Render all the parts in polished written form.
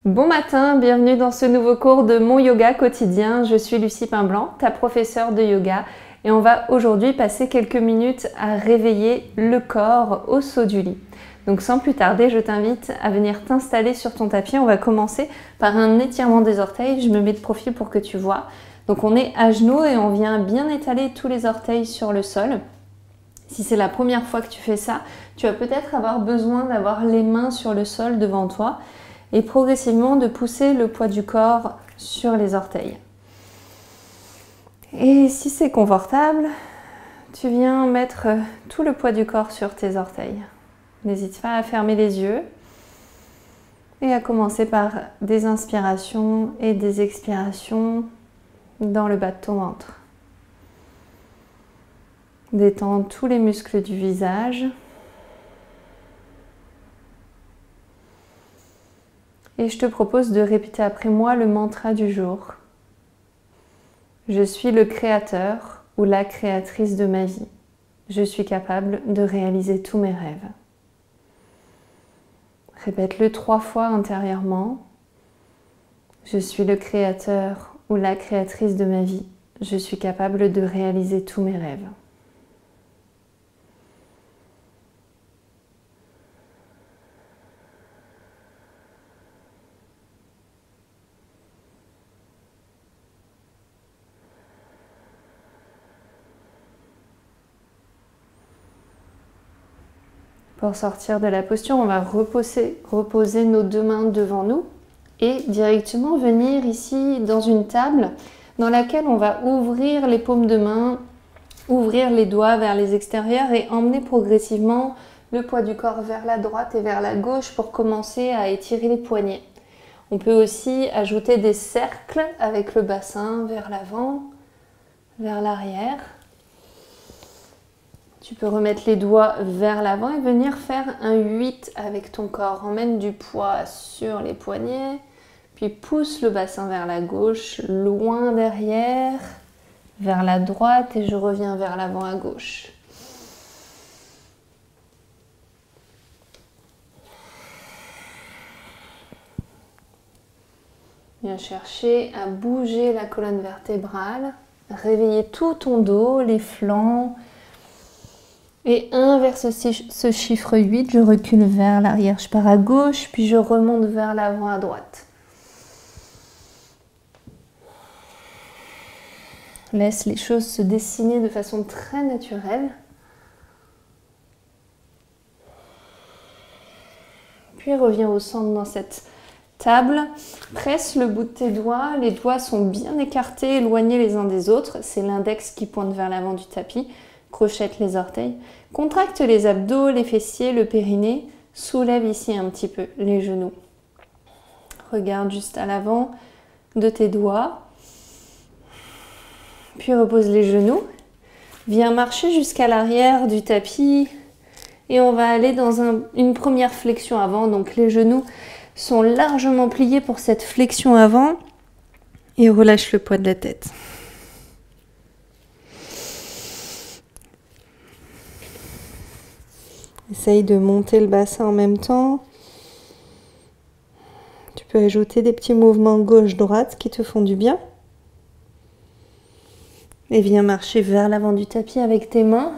Bon matin, bienvenue dans ce nouveau cours de mon yoga quotidien. Je suis Lucie Pinblanc, ta professeure de yoga, et on va aujourd'hui passer quelques minutes à réveiller le corps au saut du lit. Donc sans plus tarder, je t'invite à venir t'installer sur ton tapis. On va commencer par un étirement des orteils. Je me mets de profil pour que tu vois. Donc on est à genoux et on vient bien étaler tous les orteils sur le sol. Si c'est la première fois que tu fais ça, tu vas peut-être avoir besoin d'avoir les mains sur le sol devant toi et progressivement de pousser le poids du corps sur les orteils. Et si c'est confortable, tu viens mettre tout le poids du corps sur tes orteils. N'hésite pas à fermer les yeux et à commencer par des inspirations et des expirations dans le bas de ton ventre. Détends tous les muscles du visage. Et je te propose de répéter après moi le mantra du jour. Je suis le créateur ou la créatrice de ma vie. Je suis capable de réaliser tous mes rêves. Répète-le 3 fois intérieurement. Je suis le créateur ou la créatrice de ma vie. Je suis capable de réaliser tous mes rêves. Pour sortir de la posture, on va reposer nos 2 mains devant nous et directement venir ici dans une table dans laquelle on va ouvrir les paumes de main, ouvrir les doigts vers les extérieurs et emmener progressivement le poids du corps vers la droite et vers la gauche pour commencer à étirer les poignets. On peut aussi ajouter des cercles avec le bassin vers l'avant, vers l'arrière. Tu peux remettre les doigts vers l'avant et venir faire un 8 avec ton corps. Emmène du poids sur les poignets, puis pousse le bassin vers la gauche, loin derrière, vers la droite et je reviens vers l'avant à gauche. Viens chercher à bouger la colonne vertébrale, réveiller tout ton dos, les flancs. Et inverse ce chiffre 8, je recule vers l'arrière, je pars à gauche, puis je remonte vers l'avant à droite. Laisse les choses se dessiner de façon très naturelle. Puis reviens au centre dans cette table. Presse le bout de tes doigts, les doigts sont bien écartés, éloignés les uns des autres. C'est l'index qui pointe vers l'avant du tapis. Crochette les orteils. Contracte les abdos, les fessiers, le périnée. Soulève ici un petit peu les genoux. Regarde juste à l'avant de tes doigts. Puis repose les genoux. Viens marcher jusqu'à l'arrière du tapis. Et on va aller dans une première flexion avant. Donc les genoux sont largement pliés pour cette flexion avant. Et relâche le poids de la tête. Essaye de monter le bassin en même temps. Tu peux ajouter des petits mouvements gauche-droite qui te font du bien. Et viens marcher vers l'avant du tapis avec tes mains.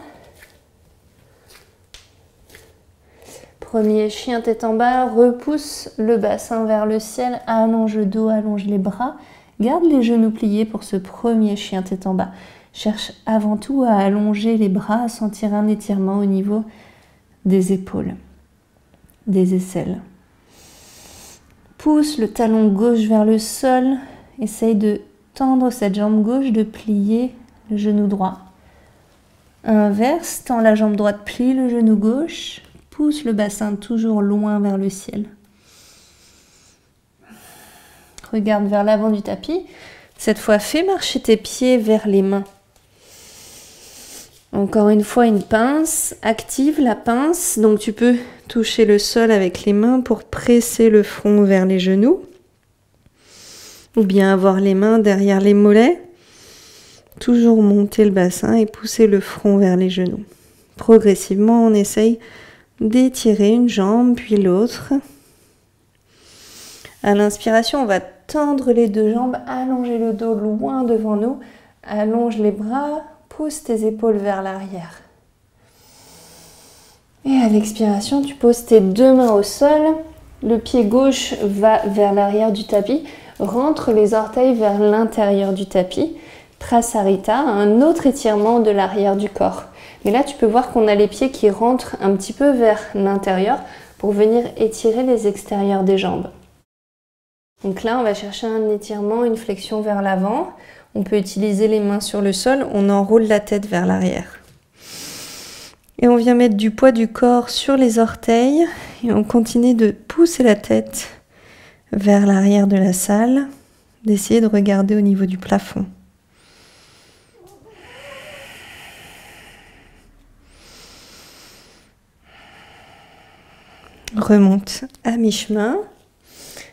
Premier chien tête en bas, repousse le bassin vers le ciel, allonge le dos, allonge les bras. Garde les genoux pliés pour ce premier chien tête en bas. Cherche avant tout à allonger les bras, à sentir un étirement au niveau des épaules, des aisselles. Pousse le talon gauche vers le sol. Essaye de tendre cette jambe gauche, de plier le genou droit. Inverse, tends la jambe droite, plie le genou gauche. Pousse le bassin toujours loin vers le ciel. Regarde vers l'avant du tapis. Cette fois, fais marcher tes pieds vers les mains. Encore une fois, une pince, active la pince, donc tu peux toucher le sol avec les mains pour presser le front vers les genoux, ou bien avoir les mains derrière les mollets, toujours monter le bassin et pousser le front vers les genoux. Progressivement, on essaye d'étirer une jambe puis l'autre. À l'inspiration, on va tendre les deux jambes, allonger le dos loin devant nous, allonge les bras, pousse tes épaules vers l'arrière. Et à l'expiration, tu poses tes deux mains au sol, le pied gauche va vers l'arrière du tapis, rentre les orteils vers l'intérieur du tapis, Trasarita, un autre étirement de l'arrière du corps. Mais là, tu peux voir qu'on a les pieds qui rentrent un petit peu vers l'intérieur pour venir étirer les extérieurs des jambes. Donc là, on va chercher un étirement, une flexion vers l'avant. On peut utiliser les mains sur le sol, on enroule la tête vers l'arrière. Et on vient mettre du poids du corps sur les orteils et on continue de pousser la tête vers l'arrière de la salle, d'essayer de regarder au niveau du plafond. Remonte à mi-chemin.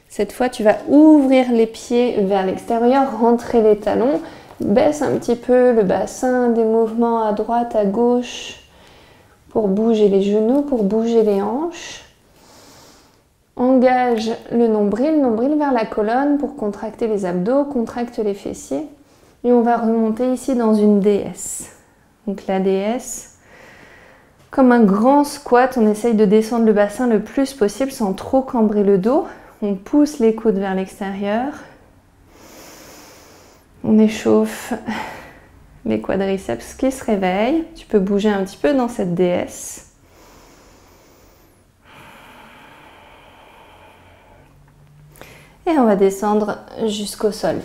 Cette fois, tu vas ouvrir les pieds vers l'extérieur, rentrer les talons, baisse un petit peu le bassin, des mouvements à droite, à gauche pour bouger les genoux, pour bouger les hanches. Engage le nombril vers la colonne pour contracter les abdos, contracte les fessiers. Et on va remonter ici dans une déesse. Donc la déesse, comme un grand squat, on essaye de descendre le bassin le plus possible sans trop cambrer le dos. On pousse les coudes vers l'extérieur. On échauffe les quadriceps qui se réveillent. Tu peux bouger un petit peu dans cette déesse. Et on va descendre jusqu'au sol.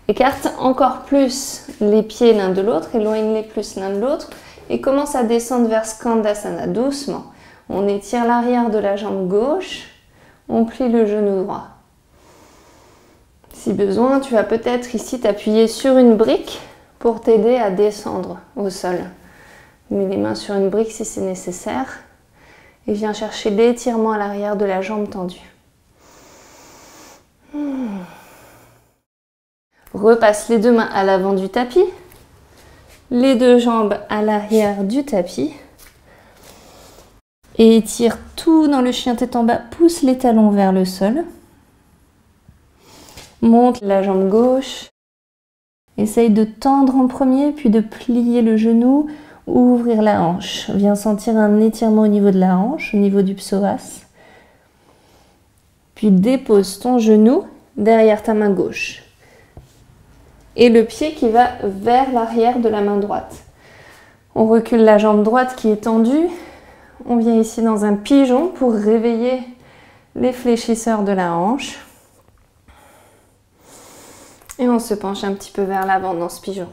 Écarte encore plus les pieds l'un de l'autre, éloigne-les plus l'un de l'autre et commence à descendre vers Skandasana doucement. On étire l'arrière de la jambe gauche, on plie le genou droit. Si besoin, tu vas peut-être ici t'appuyer sur une brique pour t'aider à descendre au sol. Mets les mains sur une brique si c'est nécessaire et viens chercher l'étirement à l'arrière de la jambe tendue. Repasse les deux mains à l'avant du tapis, les deux jambes à l'arrière du tapis et étire tout dans le chien tête en bas, pousse les talons vers le sol. Monte la jambe gauche, essaye de tendre en premier puis de plier le genou, ouvrir la hanche. Viens sentir un étirement au niveau de la hanche, au niveau du psoas. Puis dépose ton genou derrière ta main gauche. Et le pied qui va vers l'arrière de la main droite. On recule la jambe droite qui est tendue. On vient ici dans un pigeon pour réveiller les fléchisseurs de la hanche. Et on se penche un petit peu vers l'avant dans ce pigeon.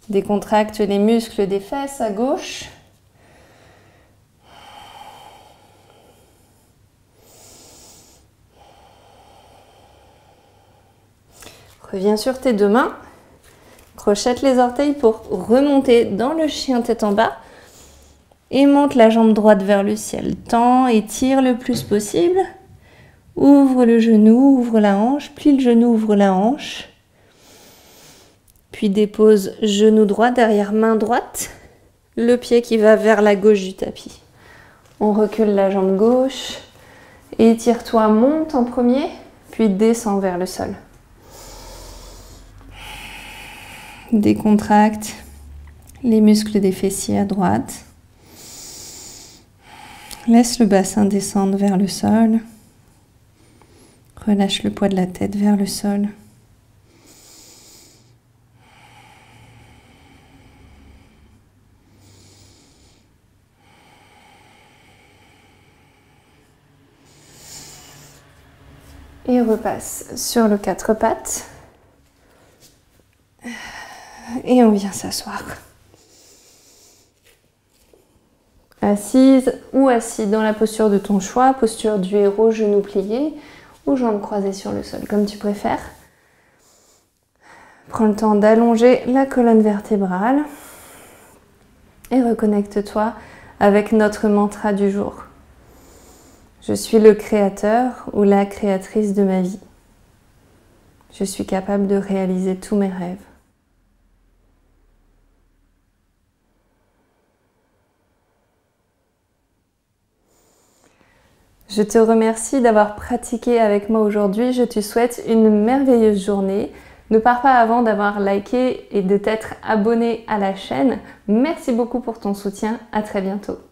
Décontracte les muscles des fesses à gauche. Reviens sur tes deux mains. Crochette les orteils pour remonter dans le chien tête en bas. Et monte la jambe droite vers le ciel. Tends et tire le plus possible. Ouvre le genou, ouvre la hanche, plie le genou, ouvre la hanche. Puis dépose genou droit derrière main droite, le pied qui va vers la gauche du tapis. On recule la jambe gauche, étire-toi, monte en premier, puis descends vers le sol. Décontracte les muscles des fessiers à droite. Laisse le bassin descendre vers le sol. Relâche le poids de la tête vers le sol. Et repasse sur le quatre pattes. Et on vient s'asseoir. Assise ou assis dans la posture de ton choix, posture du héros, genoux pliés ou jambes croisées sur le sol, comme tu préfères. Prends le temps d'allonger la colonne vertébrale et reconnecte-toi avec notre mantra du jour. Je suis le créateur ou la créatrice de ma vie. Je suis capable de réaliser tous mes rêves. Je te remercie d'avoir pratiqué avec moi aujourd'hui. Je te souhaite une merveilleuse journée. Ne pars pas avant d'avoir liké et de t'être abonné à la chaîne. Merci beaucoup pour ton soutien. À très bientôt.